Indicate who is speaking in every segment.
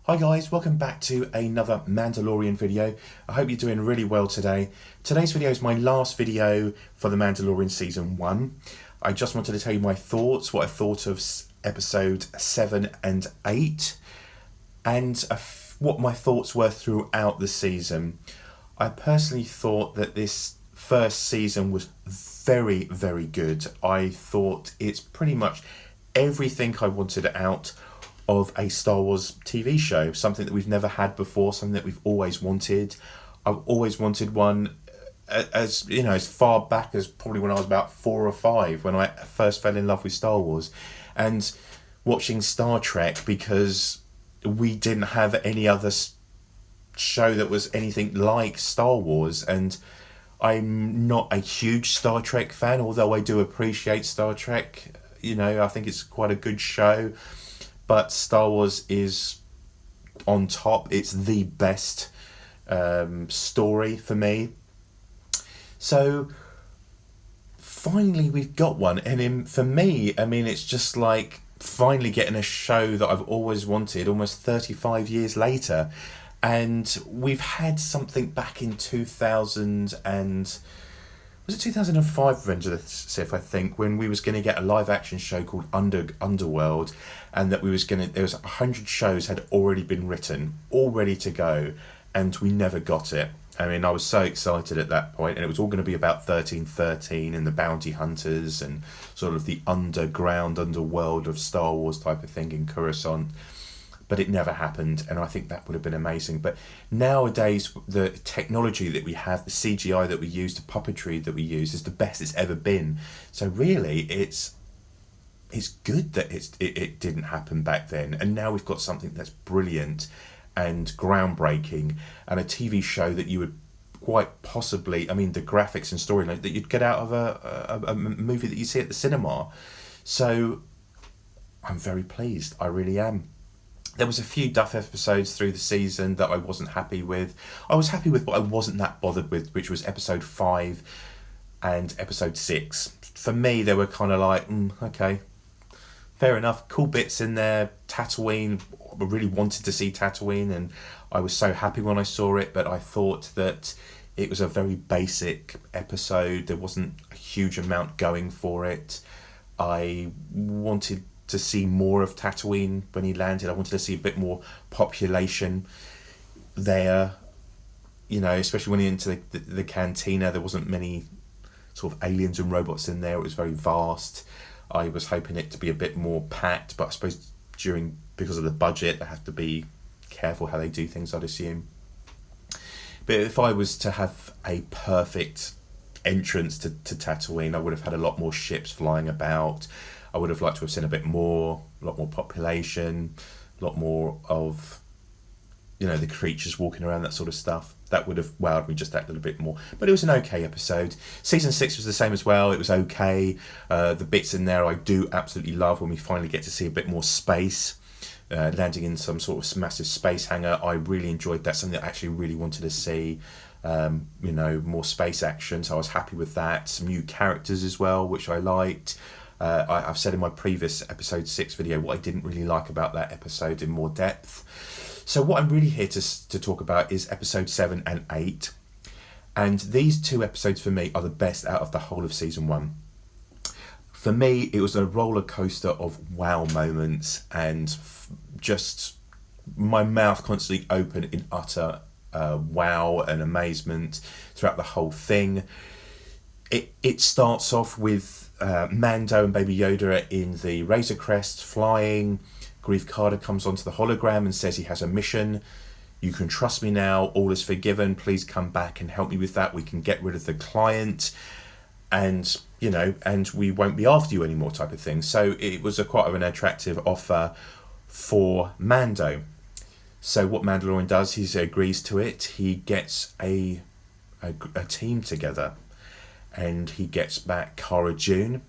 Speaker 1: Hi guys, welcome back to another Mandalorian video. I hope you're doing really well today. Today's video is my last video for The Mandalorian Season 1. I just wanted to tell you my thoughts, what I thought of episode 7 and 8, and what my thoughts were throughout the season. I personally thought that this first season was very, very good. I thought it's pretty much everything I wanted out of a Star Wars TV show, something that we've never had before, something that we've always wanted. I've always wanted one, as you know, as far back as probably when I was about 4 or 5, when I first fell in love with Star Wars, and watching Star Trek, because we didn't have any other show that was anything like Star Wars. And I'm not a huge Star Trek fan, although I do appreciate Star Trek. You know, I think it's quite a good show. But Star Wars is on top. It's the best story for me. So finally we've got one. And for me, I mean, it's just like finally getting a show that I've always wanted almost 35 years later. And we've had something back in 2000 and... Was it 2005, Revenge of the Sith, I think, when we was going to get a live-action show called Underworld, and that we was going to... There was 100 shows had already been written, all ready to go, and we never got it. I mean, I was so excited at that point, and it was all going to be about 1313 and the bounty hunters and sort of the underworld of Star Wars type of thing in Coruscant. But it never happened, and I think that would have been amazing. But nowadays, the technology that we have, the CGI that we use, the puppetry that we use is the best it's ever been. So really, it's good that it didn't happen back then. And now we've got something that's brilliant and groundbreaking, and a TV show that you would quite possibly, I mean, the graphics and storyline that you'd get out of a movie that you see at the cinema. So I'm very pleased. I really am. There was a few duff episodes through the season that I wasn't happy with. I was happy with what I wasn't that bothered with, which was episode 5 and episode 6. For me, they were kind of like, okay, fair enough. Cool bits in there. Tatooine, I really wanted to see Tatooine, and I was so happy when I saw it, but I thought that it was a very basic episode. There wasn't a huge amount going for it. I wanted to see more of Tatooine when he landed. I wanted to see a bit more population there, you know, especially when he went into the cantina. There wasn't many sort of aliens and robots in there. It was very vast. I was hoping it to be a bit more packed, but I suppose because of the budget, they have to be careful how they do things, I'd assume. But if I was to have a perfect entrance to Tatooine, I would have had a lot more ships flying about. I would have liked to have seen a lot more population, a lot more of, you know, the creatures walking around, that sort of stuff. That would have wowed me just that little bit more. But it was an okay episode. Season 6 was the same as well. It was okay. The bits in there I do absolutely love when we finally get to see a bit more space. Landing in some sort of massive space hangar. I really enjoyed that. Something that I actually really wanted to see. You know, more space action. So I was happy with that. Some new characters as well, which I liked. I've said in my previous episode 6 video what I didn't really like about that episode in more depth. So what I'm really here to talk about is episode 7 and 8. And these two episodes for me are the best out of the whole of season 1. For me, it was a roller coaster of wow moments and just my mouth constantly open in utter wow and amazement throughout the whole thing. It starts off with Mando and Baby Yoda in the Razor Crest flying. Grief Carter comes onto the hologram and says he has a mission. You can trust me now. All is forgiven. Please come back and help me with that. We can get rid of the client, and you know, and we won't be after you anymore, type of thing. So it was quite of an attractive offer for Mando. So what Mandalorian does, he agrees to it. He gets a team together. And he gets back Cara Dune,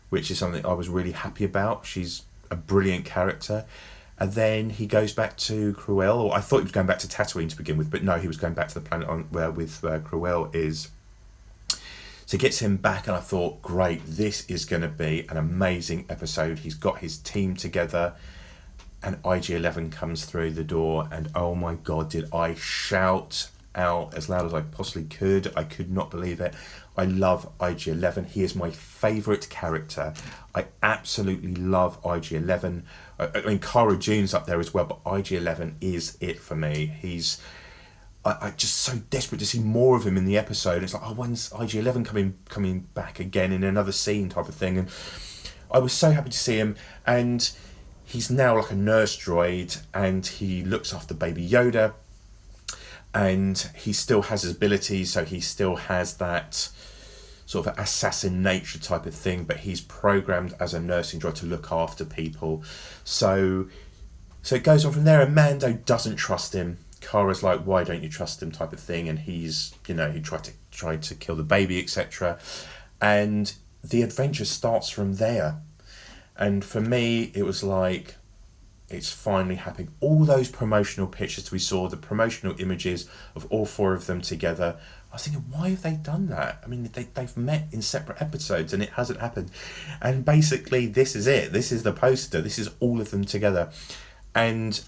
Speaker 1: which is something I was really happy about. She's a brilliant character. And then he goes back to Cruel, or I thought he was going back to Tatooine to begin with, but no, he was going back to the planet where Cruel is. So he gets him back, and I thought, great, this is going to be an amazing episode. He's got his team together, and IG-11 comes through the door, and oh my god, did I shout out as loud as I possibly could. I could not believe it. I love IG-11. He is my favourite character. I absolutely love IG-11. I mean, Cara Dune's up there as well, but IG-11 is it for me. I just so desperate to see more of him in the episode. It's like, oh, when's IG-11 coming back again in another scene type of thing? And I was so happy to see him. And he's now like a nurse droid, and he looks after Baby Yoda. And he still has his abilities, so he still has that sort of assassin nature type of thing, but he's programmed as a nursing droid to look after people. So it goes on from there, and Mando doesn't trust him. Kara's like, why don't you trust him type of thing, and he's, he tried to kill the baby, etc. And the adventure starts from there. And for me, it was like, it's finally happening. All those promotional pictures we saw, the promotional images of all four of them together, I was thinking, why have they done that? I mean, they've met in separate episodes and it hasn't happened. And basically, this is it. This is the poster. This is all of them together. And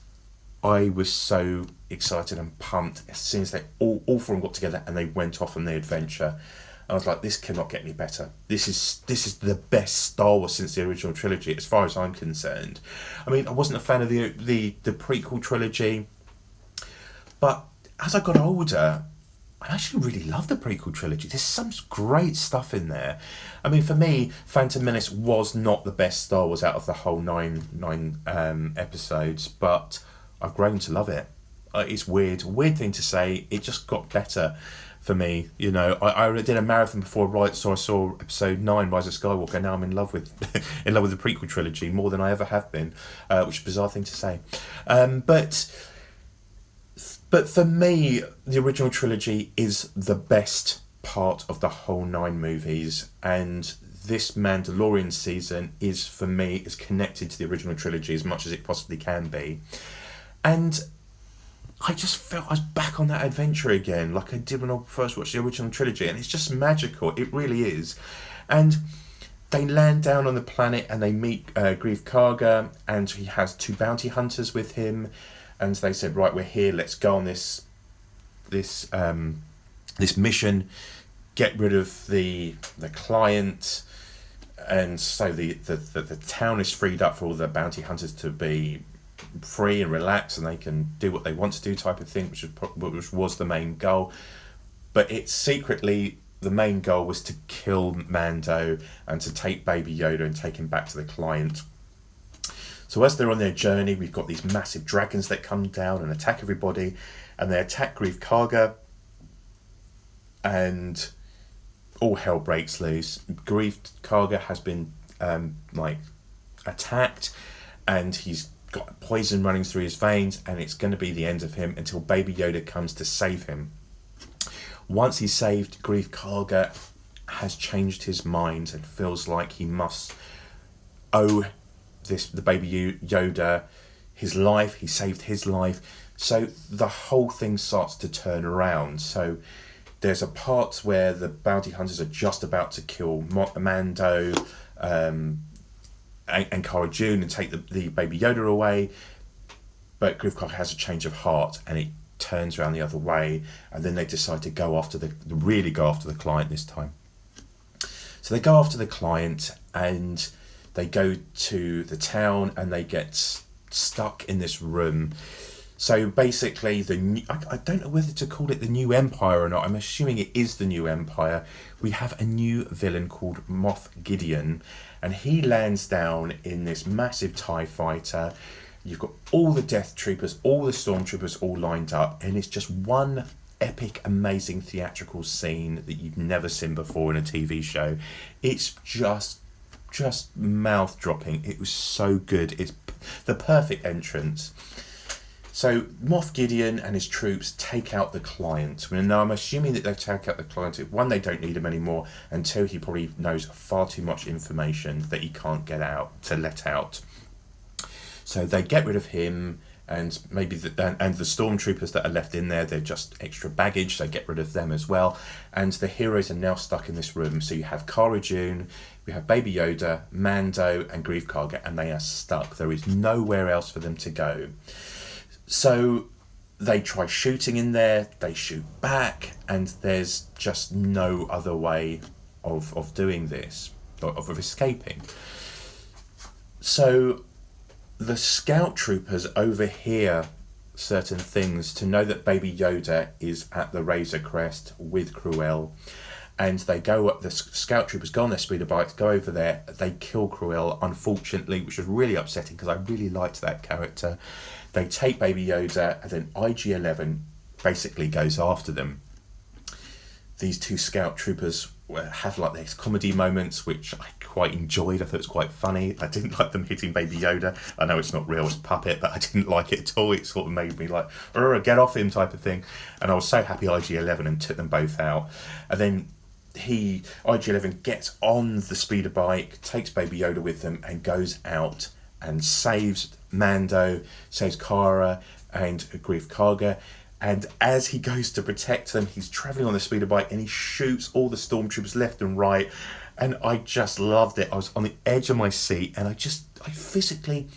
Speaker 1: I was so excited and pumped as soon as they all four of them got together and they went off on the adventure. I was like, this cannot get any better. This is the best Star Wars since the original trilogy, as far as I'm concerned. I mean, I wasn't a fan of the prequel trilogy, but as I got older, I actually really love the prequel trilogy. There's some great stuff in there. I mean, for me, Phantom Menace was not the best Star Wars out of the whole nine episodes, but I've grown to love it. It's weird thing to say. It just got better for me. I did a marathon before, right? So I saw episode 9, Rise of Skywalker. Now I'm in love with the prequel trilogy more than I ever have been, which is a bizarre thing to say. But for me, the original trilogy is the best part of the whole 9 movies, and this Mandalorian season is, for me, is connected to the original trilogy as much as it possibly can be. And I just felt I was back on that adventure again, like I did when I first watched the original trilogy, and it's just magical. It really is. And they land down on the planet and they meet Greef Karga, and he has 2 bounty hunters with him, and they said, right, we're here, let's go on this mission, get rid of the client, and so the town is freed up for all the bounty hunters to be free and relax, and they can do what they want to do type of thing, which was the main goal. But it's secretly, the main goal was to kill Mando and to take Baby Yoda and take him back to the client. So as they're on their journey, we've got these massive dragons that come down and attack everybody, and they attack Greef Karga, and all hell breaks loose. Greef Karga has been attacked, and he's got poison running through his veins, and it's going to be the end of him until Baby Yoda comes to save him. Once he's saved, Greef Karga has changed his mind and feels like he must owe the Baby Yoda his life. He saved his life, so the whole thing starts to turn around. So there's a part where the bounty hunters are just about to kill Mando and Cara Dune and take the Baby Yoda away, but Greef Karga has a change of heart and it turns around the other way, and then they decide to go after the client this time. So they go after the client and they go to the town and they get stuck in this room. So basically, I don't know whether to call it the New Empire or not. I'm assuming it is the New Empire. We have a new villain called Moff Gideon, and he lands down in this massive TIE fighter. You've got all the Death Troopers, all the Stormtroopers all lined up, and it's just one epic, amazing theatrical scene that you've never seen before in a TV show. It's just mouth-dropping. It was so good. It's the perfect entrance. So Moff Gideon and his troops take out the client. Now I'm assuming that they've taken out the client. One, they don't need him anymore, and 2, he probably knows far too much information that he can't let out. So they get rid of him, and maybe and the stormtroopers that are left in there, they're just extra baggage, so get rid of them as well. And the heroes are now stuck in this room. So you have Cara Dune, we have Baby Yoda, Mando, and Greef Karga, and they are stuck. There is nowhere else for them to go. So they try shooting in there, they shoot back, and there's just no other way of doing this, of escaping. So the scout troopers overhear certain things to know that Baby Yoda is at the Razor Crest with Cruel, and they go up. The scout troopers go on their speeder bikes, go over there. They kill Cruel, unfortunately, which was really upsetting because I really liked that character. They take Baby Yoda, and then IG-11 basically goes after them. These two scout troopers have like these comedy moments, which I quite enjoyed. I thought it was quite funny. I didn't like them hitting Baby Yoda. I know it's not real, it's a puppet, but I didn't like it at all. It sort of made me like, get off him type of thing. And I was so happy IG-11 and took them both out. And then IG-11 gets on the speeder bike, takes Baby Yoda with them, and goes out and saves Mando, saves Cara and Greef Karga. And as he goes to protect them, he's travelling on the speeder bike and he shoots all the stormtroopers left and right. And I just loved it. I was on the edge of my seat, and I physically,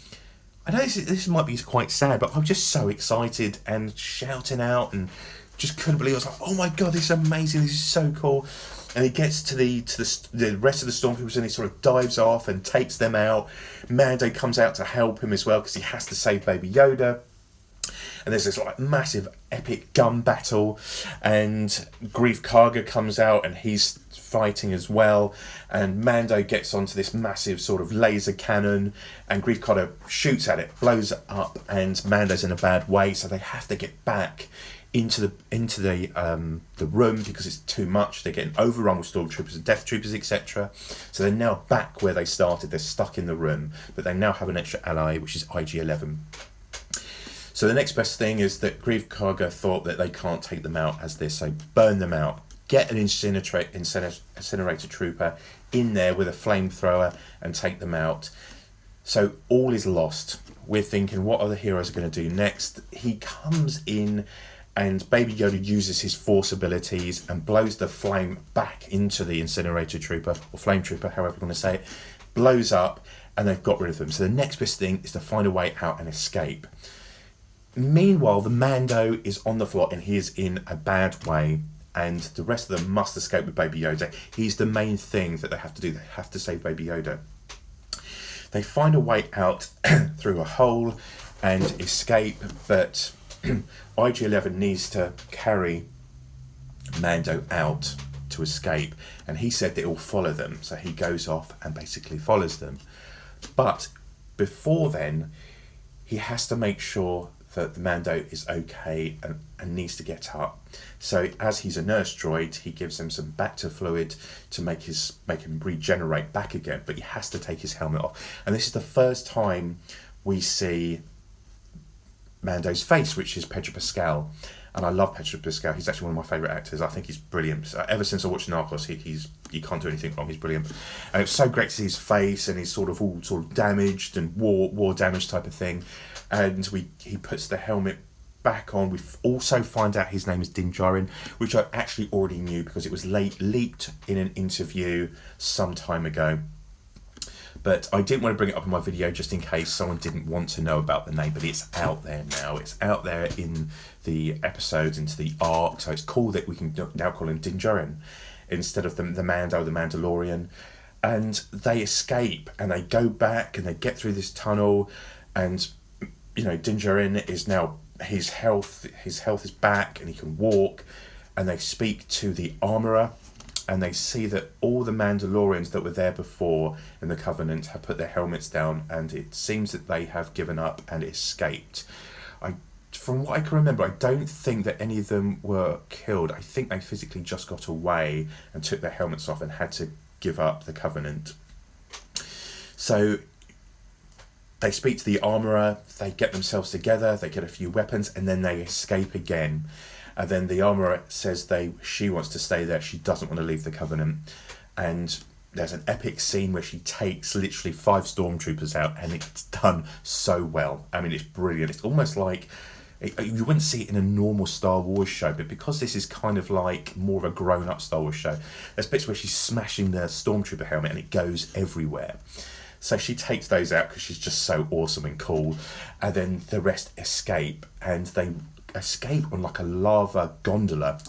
Speaker 1: I know this might be quite sad, but I'm just so excited and shouting out and just couldn't believe it. I was like, oh my God, this is amazing. This is so cool. And he gets to the rest of the stormtroopers and he sort of dives off and takes them out. Mando comes out to help him as well because he has to save Baby Yoda. And there's this like massive epic gun battle, and Greef Karga comes out and he's fighting as well, and Mando gets onto this massive sort of laser cannon, and Greef Karga shoots at it, blows it up, and Mando's in a bad way, so they have to get back into the room because it's too much. They're getting overrun with stormtroopers and death troopers, etc. So they're now back where they started. They're stuck in the room, but they now have an extra ally, which is IG-11. So the next best thing is that Greef Karga thought that they can't take them out as this, so burn them out. Get an incinerator trooper in there with a flamethrower and take them out. So all is lost. We're thinking, what are the heroes going to do next? He comes in and Baby Yoda uses his force abilities and blows the flame back into the incinerator trooper, or flame trooper, however you want to say it, blows up, and they've got rid of them. So the next best thing is to find a way out and escape. Meanwhile, the Mando is on the floor and he is in a bad way, and the rest of them must escape with Baby Yoda. He's the main thing that they have to do. They have to save Baby Yoda. They find a way out through a hole and escape, but IG-11 needs to carry Mando out to escape, and he said that it will follow them, so he goes off and basically follows them. But before then, he has to make sure that the Mando is okay and needs to get up. So as he's a nurse droid, he gives him some Bacta fluid to make him regenerate back again, but he has to take his helmet off. And this is the first time we see Mando's face, which is Pedro Pascal. And I love Pedro Pascal. He's actually one of my favourite actors. I think he's brilliant. Ever since I watched Narcos, he can't do anything wrong. He's brilliant. And it's so great to see his face, and he's sort of damaged and war damaged type of thing. And he puts the helmet back on. We also find out his name is Din Djarin, which I actually already knew because it was leaked in an interview some time ago. But I didn't want to bring it up in my video just in case someone didn't want to know about the name, but it's out there now. It's out there in the episodes, into the arc, so it's cool that we can now call him Din Djarin instead of the Mando, the Mandalorian. And they escape and they go back and they get through this tunnel, and Din Djarin is now, his health is back and he can walk, and they speak to the armourer, and they see that all the Mandalorians that were there before in the Covenant have put their helmets down, and it seems that they have given up and escaped. From what I can remember, I don't think that any of them were killed. I think they physically just got away and took their helmets off and had to give up the Covenant. So they speak to the armourer, they get themselves together, they get a few weapons, and then they escape again. And then the armourer says she wants to stay there, she doesn't want to leave the Covenant. And there's an epic scene where she takes literally 5 stormtroopers out, and it's done so well. I mean, it's brilliant. It's almost like you wouldn't see it in a normal Star Wars show, but because this is kind of like more of a grown-up Star Wars show, there's bits where she's smashing the stormtrooper helmet and it goes everywhere. So she takes those out because she's just so awesome and cool, and then the rest escape, and they escape on like a lava gondola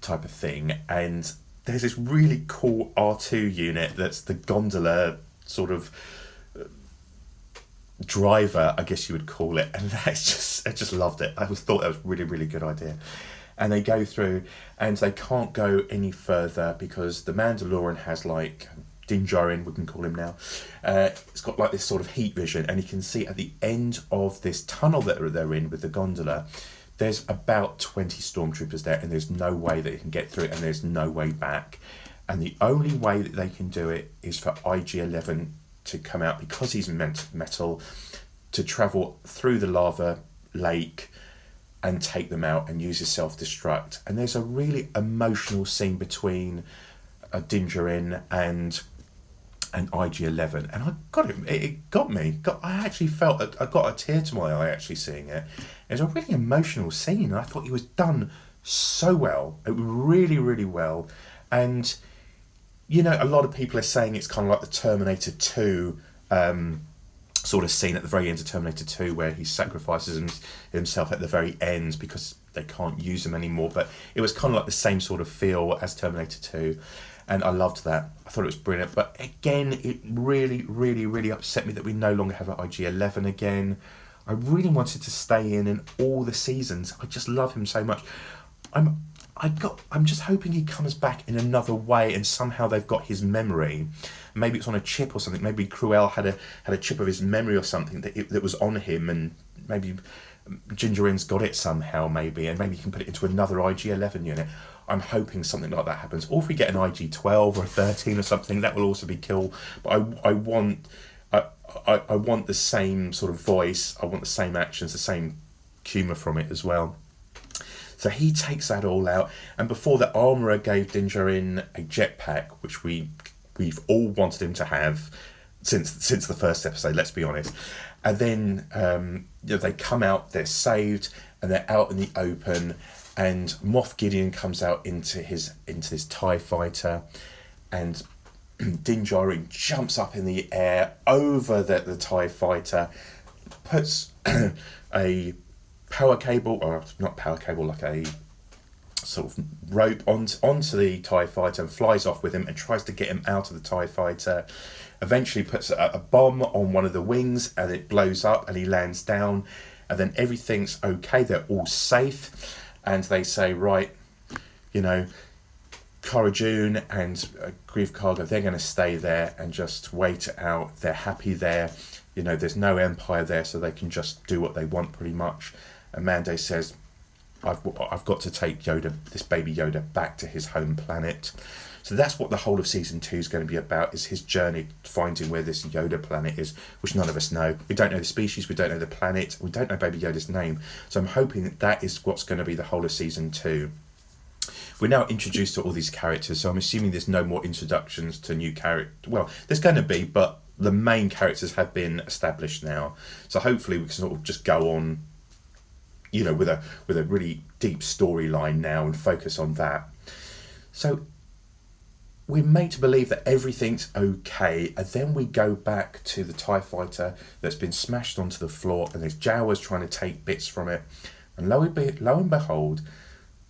Speaker 1: type of thing, and there's this really cool R2 unit that's the gondola sort of driver, I guess you would call it, and I just loved it. I thought that was really, really good idea. And they go through, and they can't go any further because the Mandalorian has like Din Djarin, we can call him now. It's got like this sort of heat vision, and you can see at the end of this tunnel that they're in with the gondola, there's about 20 stormtroopers there, and there's no way that you can get through it, and there's no way back. And the only way that they can do it is for IG-11 to come out, because he's metal, to travel through the lava lake and take them out and use his self-destruct. And there's a really emotional scene between Din Djarin and IG-11, and I got it got me. I actually felt I got a tear to my eye actually seeing it. It was a really emotional scene, and I thought he was done so well. It was really, really well. And you know, a lot of people are saying it's kind of like the Terminator 2 sort of scene at the very end of Terminator 2, where he sacrifices himself at the very end because they can't use him anymore. But it was kind of like the same sort of feel as Terminator 2. And I loved that. I thought it was brilliant. But again, it really, really, really upset me that we no longer have an IG-11 again. I really wanted to stay in all the seasons. I just love him so much. I'm just hoping he comes back in another way, and somehow they've got his memory. Maybe it's on a chip or something. Maybe Cruel had a chip of his memory or something that was on him, and maybe Din Djarin's got it somehow, maybe, and maybe he can put it into another IG-11 unit. I'm hoping something like that happens. Or if we get an IG-12 or a 13 or something, that will also be cool. But I want the same sort of voice. I want the same actions, the same humour from it as well. So he takes that all out, and before the armourer gave Din Djarin a jetpack, which we've all wanted him to have since the first episode, let's be honest. And then they come out, they're saved, and they're out in the open, and Moff Gideon comes out into his TIE fighter, and Din Djarin jumps up in the air over the TIE fighter, puts a power cable, or not power cable, like a sort of rope onto the TIE fighter, and flies off with him and tries to get him out of the TIE fighter. Eventually puts a bomb on one of the wings, and it blows up, and he lands down, and then everything's okay, they're all safe, and they say, right, you know, Cara Dune and Greef Karga, they're going to stay there and just wait it out. They're happy there. You know, there's no Empire there, so they can just do what they want pretty much. And Mando says, I've got to take Yoda, this baby Yoda, back to his home planet. So that's what the whole of season 2 is going to be about, is his journey finding where this Yoda planet is, which none of us know. We don't know the species, we don't know the planet, we don't know baby Yoda's name. So I'm hoping that is what's going to be the whole of season 2. We're now introduced to all these characters, so I'm assuming there's no more introductions to new characters. Well, there's going to be, but the main characters have been established now. So hopefully we can sort of just go on, you know, with a really deep storyline now and focus on that. So we're made to believe that everything's okay, and then we go back to the TIE fighter that's been smashed onto the floor, and there's Jawas trying to take bits from it. And lo and behold,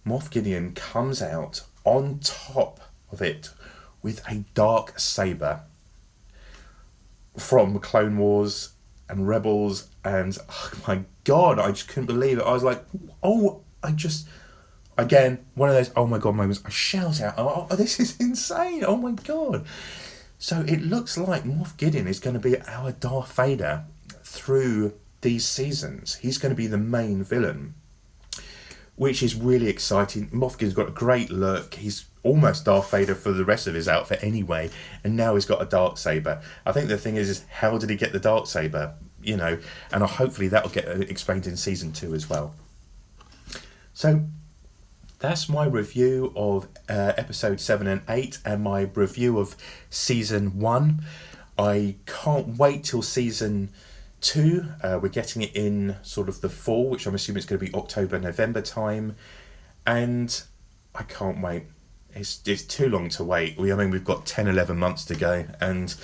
Speaker 1: Moff Gideon comes out on top of it with a dark saber from Clone Wars and Rebels, and oh my god, I just couldn't believe it. I was like, again, one of those oh my god moments. I shout out, oh, this is insane, oh my god. So it looks like Moff Gideon is going to be our Darth Vader through these seasons. He's going to be the main villain, which is really exciting. Moff Gideon's got a great look. He's almost Darth Vader for the rest of his outfit anyway, and now he's got a darksaber. I think the thing is how did he get the darksaber? You know, and hopefully that'll get explained in season 2 as well. So that's my review of episode 7 and 8 and my review of season 1. I can't wait till season 2. We're getting it in sort of the fall, which I'm assuming is going to be October, November time. And I can't wait. It's too long to wait. We've got 10, 11 months to go. And,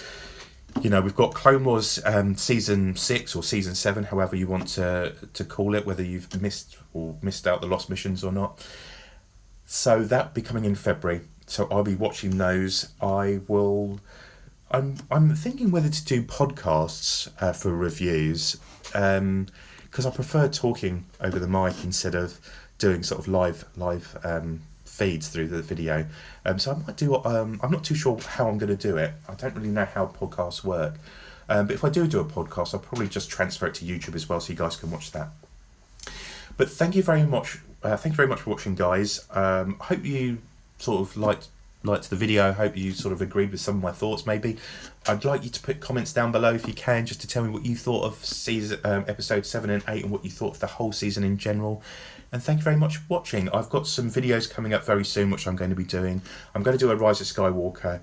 Speaker 1: we've got Clone Wars season 6 or season 7, however you want to call it, whether you've missed out the Lost Missions or not. So that'll be coming in February. So I'll be watching those. I'm thinking whether to do podcasts for reviews, because I prefer talking over the mic instead of doing sort of live feeds through the video. So I might do. I'm not too sure how I'm going to do it. I don't really know how podcasts work. But if I do a podcast, I'll probably just transfer it to YouTube as well, so you guys can watch that. But thank you very much. Thank you very much for watching, guys. I hope you sort of liked the video. I hope you sort of agreed with some of my thoughts. Maybe I'd like you to put comments down below if you can, just to tell me what you thought of season episode 7 and 8 and what you thought of the whole season in general. And thank you very much for watching. I've got some videos coming up very soon which I'm going to be doing. I'm going to do a Rise of Skywalker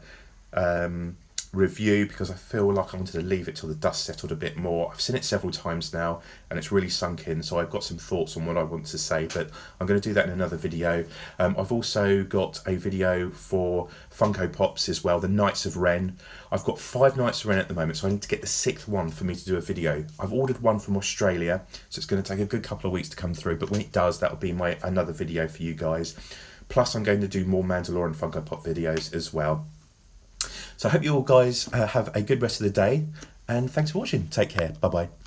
Speaker 1: review, because I feel like I wanted to leave it till the dust settled a bit more. I've seen it several times now and it's really sunk in, so I've got some thoughts on what I want to say, but I'm going to do that in another video. I've also got a video for Funko Pops as well, the Knights of Ren. I've got 5 Knights of Ren at the moment, so I need to get the 6th one for me to do a video. I've ordered one from Australia, so it's going to take a good couple of weeks to come through, but when it does, that'll be another video for you guys. Plus I'm going to do more Mandalorian Funko Pop videos as well. So I hope you all guys have a good rest of the day, and thanks for watching. Take care. Bye bye.